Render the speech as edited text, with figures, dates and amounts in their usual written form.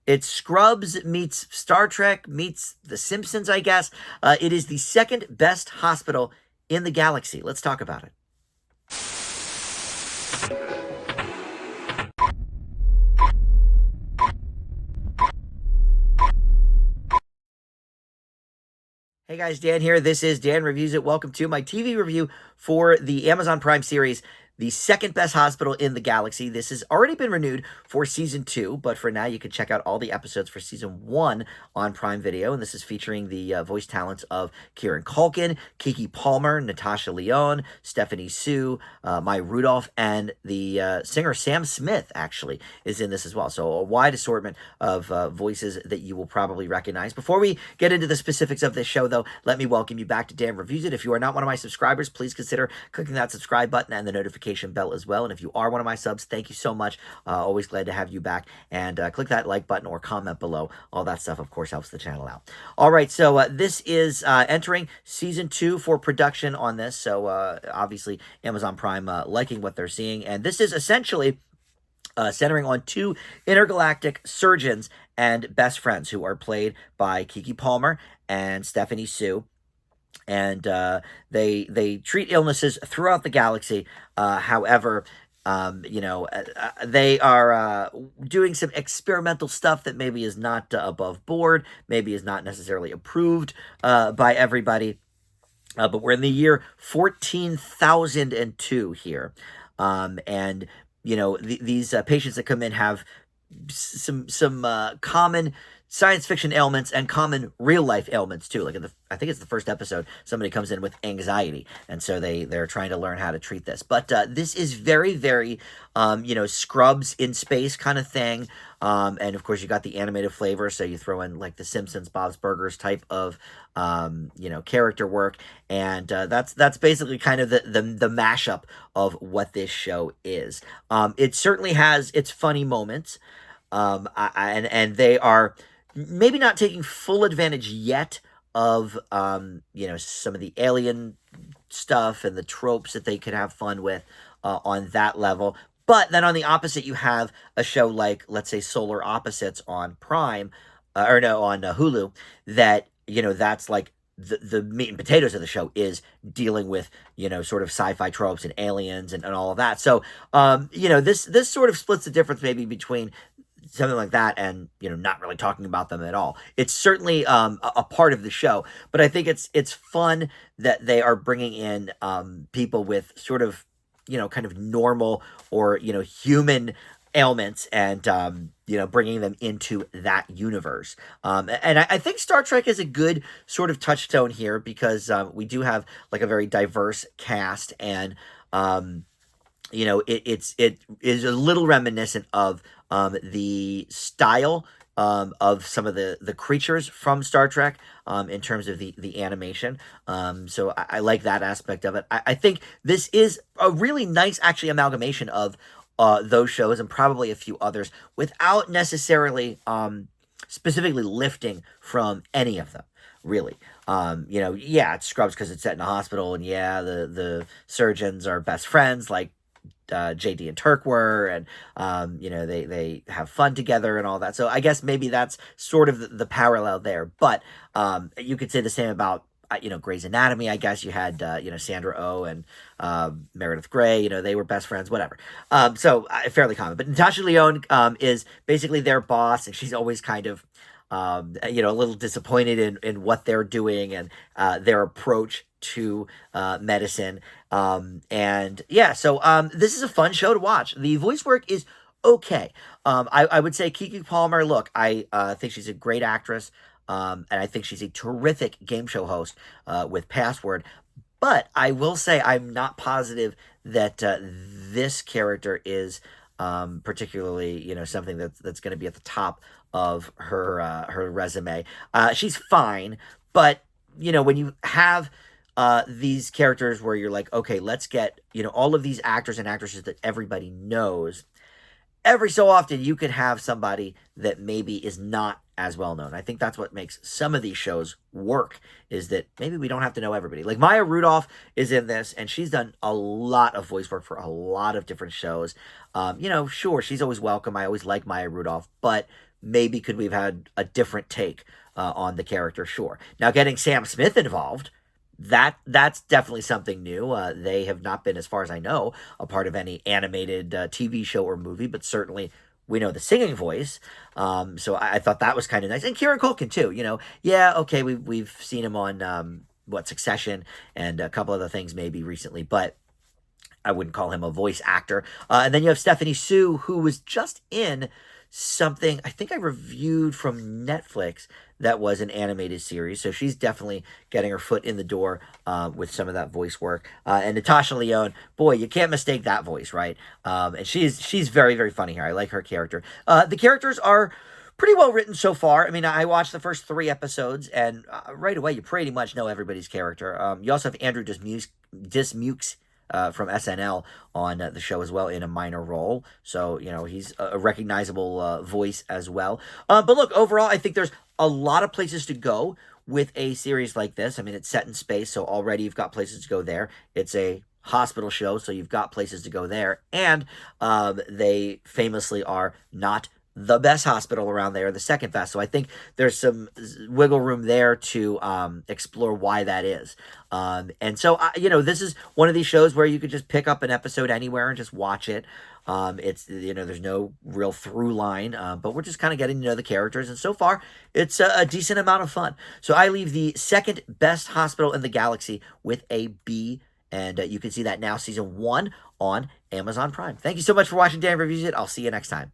It's Scrubs meets Star Trek meets The Simpsons, I guess. It is the second best hospital in the galaxy. Let's talk about it. Hey guys, Dan here. This is Dan Reviews It. Welcome to my TV review for the Amazon Prime series, The Second Best Hospital in the Galaxy. This has already been renewed for season 2, but for now you can check out all the episodes for season 1 on Prime Video, and this is featuring the voice talents of Kieran Culkin, Keke Palmer, Natasha, Lyonne, Stephanie Sue, Maya Rudolph, and the singer Sam Smith actually is in this as well. So a wide assortment of voices that you will probably recognize. Before we get into the specifics of this show, though, let me welcome you back to Dan Reviews It. If you are not one of my subscribers, please consider clicking that subscribe button and the notification bell as well. And if you are one of my subs, thank you so much. Always glad to have you back. And click that like button or comment below. All that stuff, of course, helps the channel out. All right, so this is entering season 2 for production on this. So obviously, Amazon Prime liking what they're seeing. And this is essentially centering on 2 intergalactic surgeons and best friends who are played by Keke Palmer and Stephanie Sue. And they treat illnesses throughout the galaxy. However, they are doing some experimental stuff that maybe is not above board, maybe is not necessarily approved by everybody. But we're in the year 14,002 here. And these patients that come in have some common science fiction ailments and common real life ailments too. Like I think it's the first episode, somebody comes in with anxiety, and so they're trying to learn how to treat this. But this is very, very Scrubs in space kind of thing. And of course you got the animated flavor, so you throw in like the Simpsons, Bob's Burgers type of character work, and that's basically kind of the mashup of what this show is. It certainly has its funny moments, and they are maybe not taking full advantage yet of some of the alien stuff and the tropes that they could have fun with on that level. But then on the opposite, you have a show like, let's say, Solar Opposites on Prime, on Hulu, that, that's like the meat and potatoes of the show is dealing with, sort of sci-fi tropes and aliens and all of that. So, this sort of splits the difference maybe between something like that and not really talking about them at all. It's certainly a part of the show, but I think it's fun that they are bringing in people with sort of kind of normal or human ailments and bringing them into that universe. And I think Star Trek is a good sort of touchstone here because we do have like a very diverse cast, and it is a little reminiscent of the style of some of the creatures from Star Trek in terms of the animation. So I like that aspect of it. I think this is a really nice, actually, amalgamation of those shows and probably a few others without necessarily specifically lifting from any of them, really. It's Scrubs because it's set in a hospital, and the surgeons are best friends, like JD and Turk were, and they have fun together and all that. So I guess maybe that's sort of the parallel there. But you could say the same about Grey's Anatomy. I guess you had Sandra Oh and Meredith Grey. They were best friends, whatever. So fairly common. But Natasha Lyonne is basically their boss, and she's always kind of a little disappointed in what they're doing and their approach to medicine. So this is a fun show to watch. The voice work is okay. I would say Keke Palmer, look, I think she's a great actress, and I think she's a terrific game show host with Password. But I will say I'm not positive that this character is particularly, something that's going to be at the top of her resume. She's fine, but when you have these characters where you're like, okay, let's get all of these actors and actresses that everybody knows, every so often you could have somebody that maybe is not as well known. I think that's what makes some of these shows work, is that maybe we don't have to know everybody. Like Maya Rudolph is in this, and she's done a lot of voice work for a lot of different shows. Sure, she's always welcome. I always like Maya Rudolph, but maybe could we've had a different take on the character? Sure. Now, getting Sam Smith involved, that's definitely something new. They have not been, as far as I know, a part of any animated TV show or movie, but certainly we know the singing voice. So I thought that was kind of nice, and Kieran Culkin too. Yeah, okay, we've seen him on what, Succession and a couple other things maybe recently, but I wouldn't call him a voice actor. And then you have Stephanie Sue, who was just in something I think I reviewed from Netflix that was an animated series. So she's definitely getting her foot in the door with some of that voice work. And Natasha Lyonne, boy, you can't mistake that voice, right? And she's very, very funny here. I like her character. The characters are pretty well written so far. I mean, I watched the first 3 episodes, and right away, you pretty much know everybody's character. You also have Andrew Dismukes from SNL on the show as well in a minor role. So, he's a recognizable voice as well. But look, overall, I think there's a lot of places to go with a series like this. I mean, it's set in space, so already you've got places to go there. It's a hospital show, so you've got places to go there. And they famously are not the best hospital around there, the second best. So I think there's some wiggle room there to explore why that is. And so, this is one of these shows where you could just pick up an episode anywhere and just watch it. It's, there's no real through line, but we're just kind of getting to know the characters. And so far, it's a decent amount of fun. So I leave the second best hospital in the galaxy with a B. And you can see that now, season 1 on Amazon Prime. Thank you so much for watching Dan Reviews It. I'll see you next time.